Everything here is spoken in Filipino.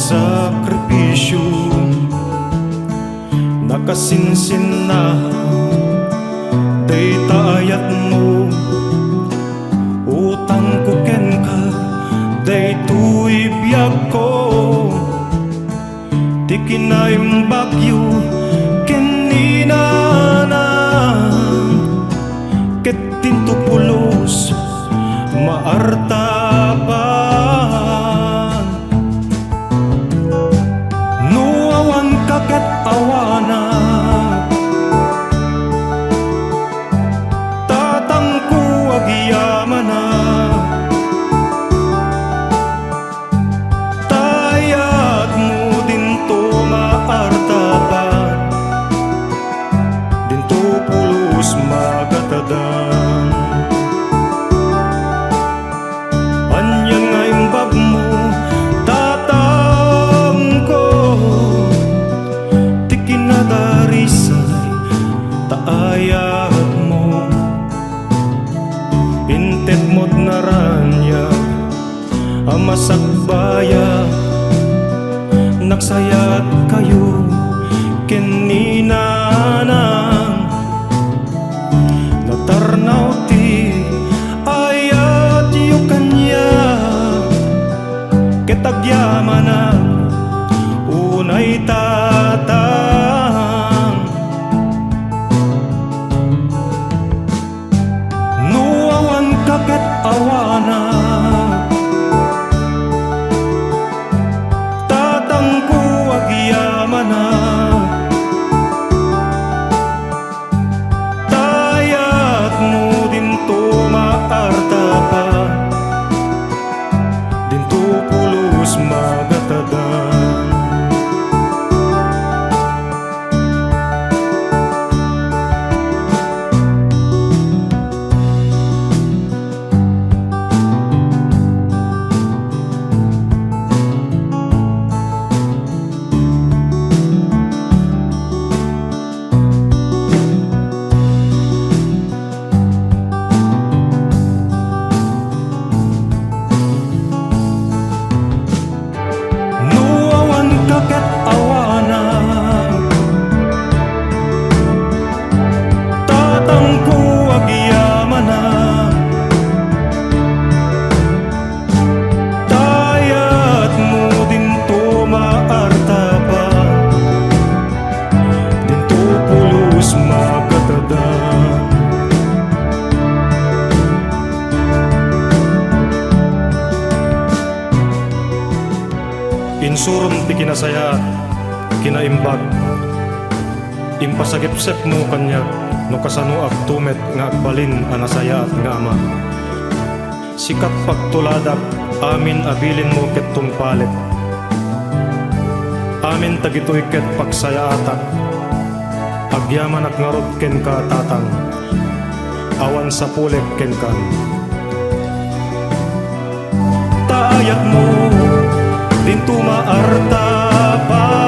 pagsakripisyo, nakasinsin na day taayat mo. Utang ko ken ka day tuy biyag ko, di kinaim bagyo ken ninanang, ket tinto pulos maartaban. Nuawan ka ket awana, tatangku agyamana, tayag mo dinto maartaban, dinto pulos magatadan. Anyang nga imbag mo tatang ko, di kinadarisay taayat mo. Intet mo't naranyag amasakbaya, nagsayat kayo ken ninanang, natarnaw ti ayat yu kanya, ketagyamana unay tatang. Nuawan ka ket awana, tatangku agyamana, tayat mo dinto maartapan, dinto pulos magatadan. Nuawan ka ket awana, tatangku agyamana, tayat mo dinto maartapan, dinto pulos magatadan. Insuron ti kinasaya kinaimbag, impasagipsep mo kanya no kasano agtumet nga agbalin anasaya at nga ama. Sikat pagtuladak amin abilin mo ket tungpalet, amin tagitoy ket pagsayaata, agyaman at ngarod ken ka tatang, awan sa pulek ken kan. Taayat mo dinto maartapan,